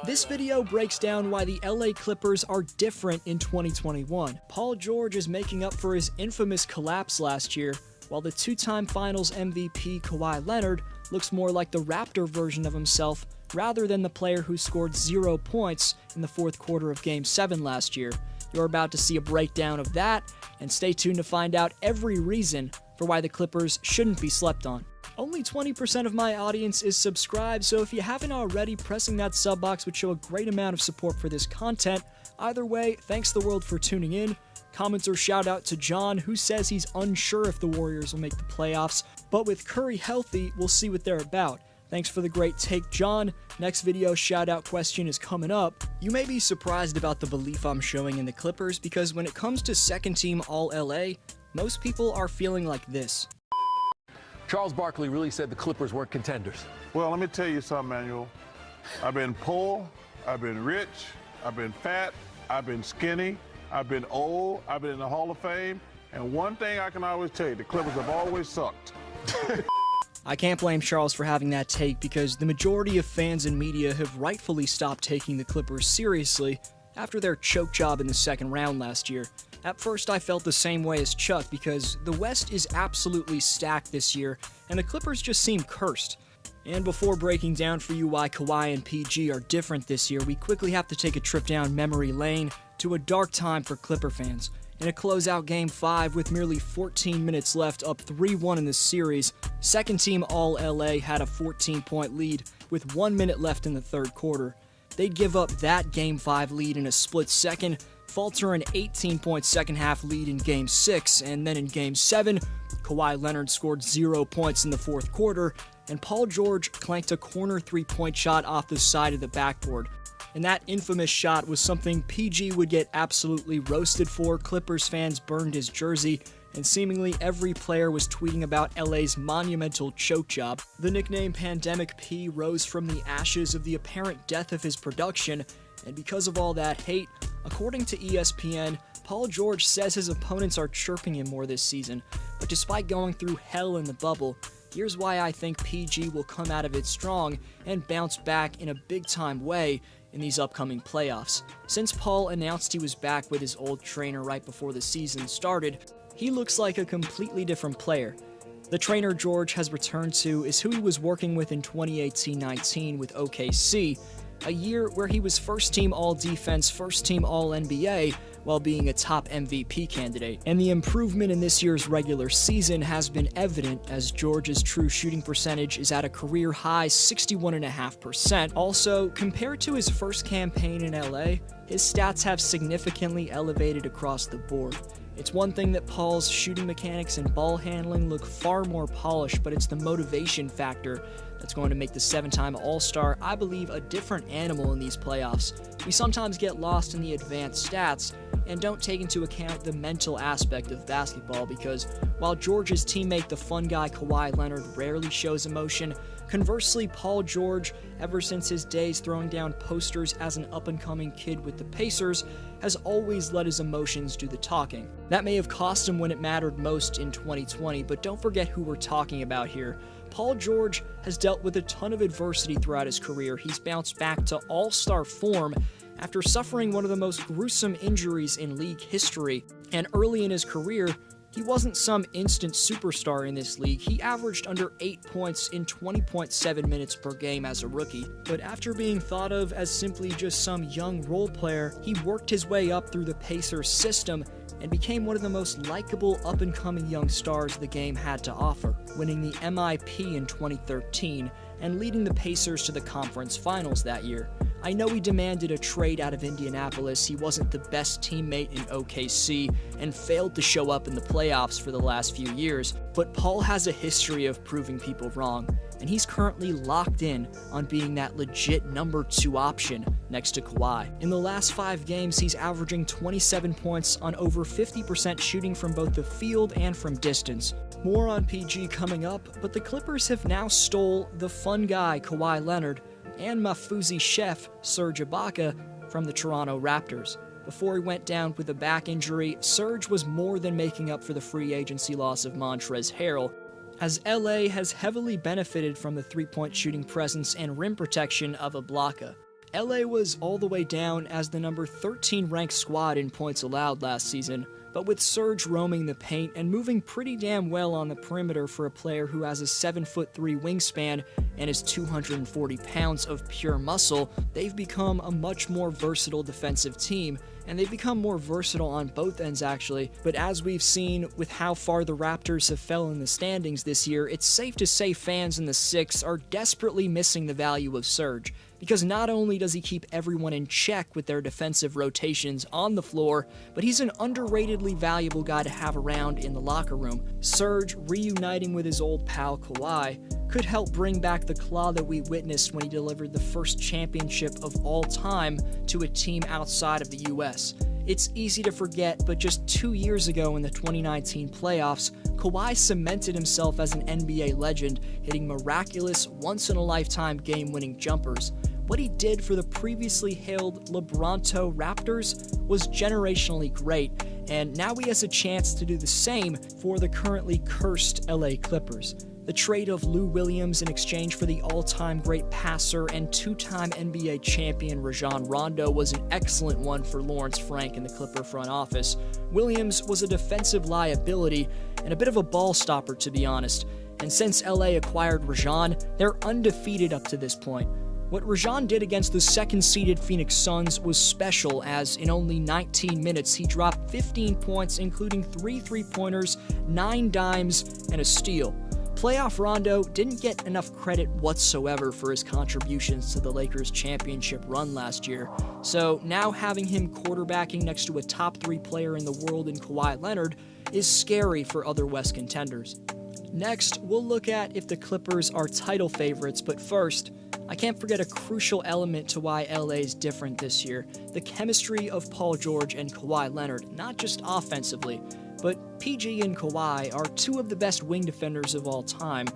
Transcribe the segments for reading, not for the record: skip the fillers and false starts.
This video breaks down why the LA Clippers are different in 2021. Paul George is making up for his infamous collapse last year, while the two-time Finals MVP Kawhi Leonard looks more like the Raptor version of himself rather than the player who scored 0 points in the fourth quarter of Game 7 last year. You're about to see a breakdown of that, and stay tuned to find out every reason for why the Clippers shouldn't be slept on. Only 20% of my audience is subscribed, so if you haven't already, pressing that sub box would show a great amount of support for this content. Either way, thanks the world for tuning in. Comments or shout out to John, who says he's unsure if the Warriors will make the playoffs, but with Curry healthy, we'll see what they're about. Thanks for the great take, John. Next video shout out question is coming up. You may be surprised about the belief I'm showing in the Clippers, because when it comes to second team All-LA, most people are feeling like this. Charles Barkley really said the Clippers weren't contenders. Well, let me tell you something, Manuel. I've been poor, I've been rich, I've been fat, I've been skinny, I've been old, I've been in the Hall of Fame, and one thing I can always tell you, the Clippers have always sucked. I can't blame Charles for having that take, because the majority of fans and media have rightfully stopped taking the Clippers seriously after their choke job in the second round last year. At first, I felt the same way as Chuck, because the West is absolutely stacked this year, and the Clippers just seem cursed. And before breaking down for you why Kawhi and PG are different this year, we quickly have to take a trip down memory lane to a dark time for Clipper fans. In a closeout Game 5 with merely 14 minutes left, up 3-1 in the series, second team All-LA had a 14-point lead with 1 minute left in the third quarter. They'd give up that Game 5 lead in a split second, falter an 18-point second-half lead in Game 6, and then in Game 7, Kawhi Leonard scored 0 points in the fourth quarter, and Paul George clanked a corner three-point shot off the side of the backboard. And that infamous shot was something PG would get absolutely roasted for. Clippers fans burned his jersey, and seemingly every player was tweeting about LA's monumental choke job. The nickname Pandemic P rose from the ashes of the apparent death of his production, and because of all that hate, according to ESPN, Paul George says his opponents are chirping him more this season. But despite going through hell in the bubble, here's why I think PG will come out of it strong and bounce back in a big-time way in these upcoming playoffs. Since Paul announced he was back with his old trainer right before the season started, he looks like a completely different player. The trainer George has returned to is who he was working with in 2018-19 with OKC, a year where he was first-team All-Defense, first-team All-NBA, while being a top MVP candidate. And the improvement in this year's regular season has been evident, as George's true shooting percentage is at a career-high 61.5%. Also, compared to his first campaign in LA, his stats have significantly elevated across the board. It's one thing that Paul's shooting mechanics and ball handling look far more polished, but it's the motivation factor that's going to make the 7-time All-Star, I believe, a different animal in these playoffs. We sometimes get lost in the advanced stats and don't take into account the mental aspect of basketball, because while George's teammate, the fun guy Kawhi Leonard, rarely shows emotion, conversely, Paul George, ever since his days throwing down posters as an up-and-coming kid with the Pacers, has always let his emotions do the talking. That may have cost him when it mattered most in 2020, but don't forget who we're talking about here. Paul George has dealt with a ton of adversity throughout his career. He's bounced back to all-star form after suffering one of the most gruesome injuries in league history. And early in his career, he wasn't some instant superstar in this league. He averaged under 8 points in 20.7 minutes per game as a rookie. But after being thought of as simply just some young role player, he worked his way up through the Pacers system and became one of the most likable up-and-coming young stars the game had to offer, winning the MIP in 2013 and leading the Pacers to the conference finals that year. I know he demanded a trade out of Indianapolis, he wasn't the best teammate in OKC, and failed to show up in the playoffs for the last few years, but Paul has a history of proving people wrong, and he's currently locked in on being that legit number 2 option next to Kawhi. In the last 5 games, he's averaging 27 points on over 50% shooting from both the field and from distance. More on PG coming up, but the Clippers have now stole the fun guy Kawhi Leonard and Mafuzi chef Serge Ibaka from the Toronto Raptors. Before he went down with a back injury, Serge was more than making up for the free agency loss of Montrezl Harrell, as LA has heavily benefited from the three-point shooting presence and rim protection of Ibaka. LA was all the way down as the number 13 ranked squad in points allowed last season, but with Serge roaming the paint and moving pretty damn well on the perimeter for a player who has a 7'3" wingspan and is 240 pounds of pure muscle, they've become a much more versatile defensive team, and they've become more versatile on both ends actually, but as we've seen with how far the Raptors have fell in the standings this year, it's safe to say fans in the Six are desperately missing the value of Serge. Because not only does he keep everyone in check with their defensive rotations on the floor, but he's an underratedly valuable guy to have around in the locker room. Serge reuniting with his old pal Kawhi could help bring back the claw that we witnessed when he delivered the first championship of all time to a team outside of the US. It's easy to forget, but just 2 years ago in the 2019 playoffs, Kawhi cemented himself as an NBA legend, hitting miraculous, once-in-a-lifetime game-winning jumpers. What he did for the previously hailed LeBronto Raptors was generationally great, and now he has a chance to do the same for the currently cursed LA Clippers. The trade of Lou Williams in exchange for the all-time great passer and two-time NBA champion Rajon Rondo was an excellent one for Lawrence Frank and the Clipper front office. Williams was a defensive liability and a bit of a ball stopper, to be honest, and since LA acquired Rajon, they're undefeated up to this point. What Rajon did against the second-seeded Phoenix Suns was special, as in only 19 minutes he dropped 15 points, including 3 three-pointers, 9 dimes, and a steal. Playoff Rondo didn't get enough credit whatsoever for his contributions to the Lakers' championship run last year, so now having him quarterbacking next to a top 3 player in the world in Kawhi Leonard is scary for other West contenders. Next, we'll look at if the Clippers are title favorites, but first, I can't forget a crucial element to why LA is different this year: the chemistry of Paul George and Kawhi Leonard, not just offensively, but PG and Kawhi are 2 of the best wing defenders of all time,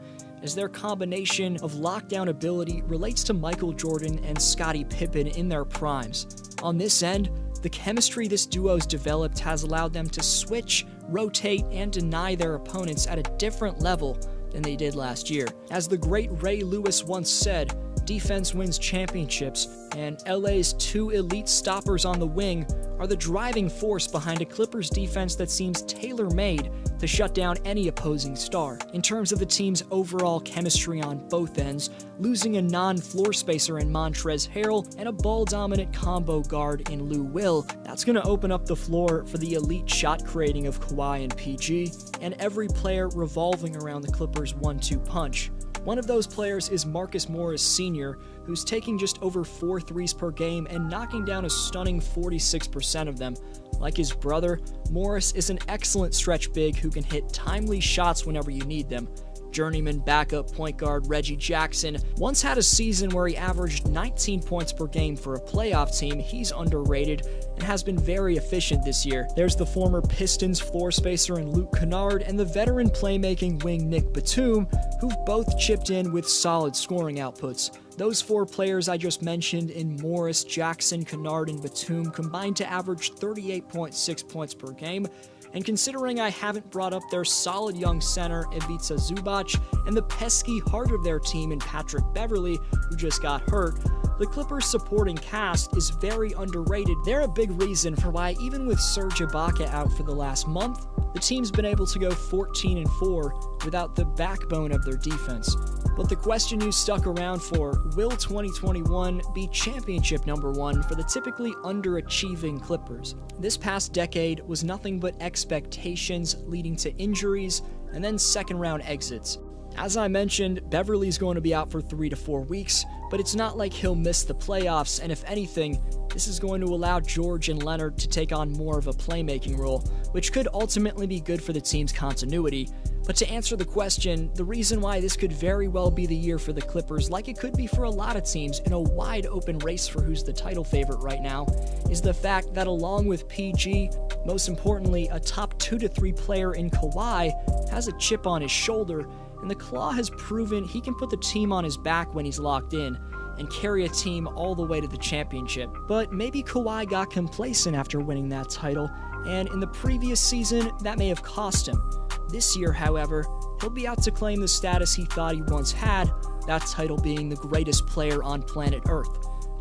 as their combination of lockdown ability relates to Michael Jordan and Scottie Pippen in their primes. On this end, the chemistry this duo's developed has allowed them to switch, rotate, and deny their opponents at a different level than they did last year. As the great Ray Lewis once said, defense wins championships, and LA's 2 elite stoppers on the wing are the driving force behind a Clippers defense that seems tailor-made to shut down any opposing star. In terms of the team's overall chemistry on both ends, losing a non-floor spacer in Montrezl Harrell and a ball-dominant combo guard in Lou Will, that's going to open up the floor for the elite shot creating of Kawhi and PG, and every player revolving around the Clippers' 1-2 punch. One of those players is Marcus Morris Sr., who's taking just over 4 threes per game and knocking down a stunning 46% of them. Like his brother, Morris is an excellent stretch big who can hit timely shots whenever you need them. Journeyman backup point guard Reggie Jackson once had a season where he averaged 19 points per game for a playoff team. He's underrated and has been very efficient this year. There's the former Pistons floor spacer in Luke Kennard and the veteran playmaking wing Nick Batum, who've both chipped in with solid scoring outputs. Those 4 players I just mentioned in Morris, Jackson, Kennard, and Batum combined to average 38.6 points per game. And considering I haven't brought up their solid young center, Ivica Zubac, and the pesky heart of their team in Patrick Beverley, who just got hurt, the Clippers' supporting cast is very underrated. They're a big reason for why, even with Serge Ibaka out for the last month, the team's been able to go 14-4 without the backbone of their defense. But the question you stuck around for, will 2021 be championship number 1 for the typically underachieving Clippers? This past decade was nothing but expectations leading to injuries and then second-round exits. As I mentioned, Beverley's going to be out for 3 to 4 weeks, but it's not like he'll miss the playoffs, and if anything, this is going to allow George and Leonard to take on more of a playmaking role, which could ultimately be good for the team's continuity. But to answer the question, the reason why this could very well be the year for the Clippers, like it could be for a lot of teams in a wide open race for who's the title favorite right now, is the fact that along with PG, most importantly, a top 2 to 3 player in Kawhi has a chip on his shoulder, and the Claw has proven he can put the team on his back when he's locked in and carry a team all the way to the championship. But maybe Kawhi got complacent after winning that title, and in the previous season, that may have cost him. This year, however, he'll be out to claim the status he thought he once had, that title being the greatest player on planet Earth.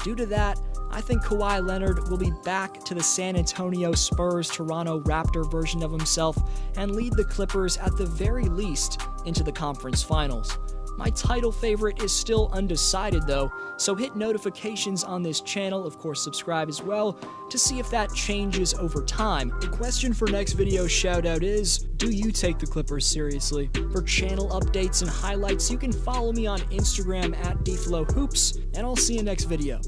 Due to that, I think Kawhi Leonard will be back to the San Antonio Spurs Toronto Raptor version of himself and lead the Clippers at the very least into the conference finals. My title favorite is still undecided though, so hit notifications on this channel, of course subscribe as well, to see if that changes over time. The question for next video shoutout is, do you take the Clippers seriously? For channel updates and highlights, you can follow me on Instagram at DFlowHoops, and I'll see you next video.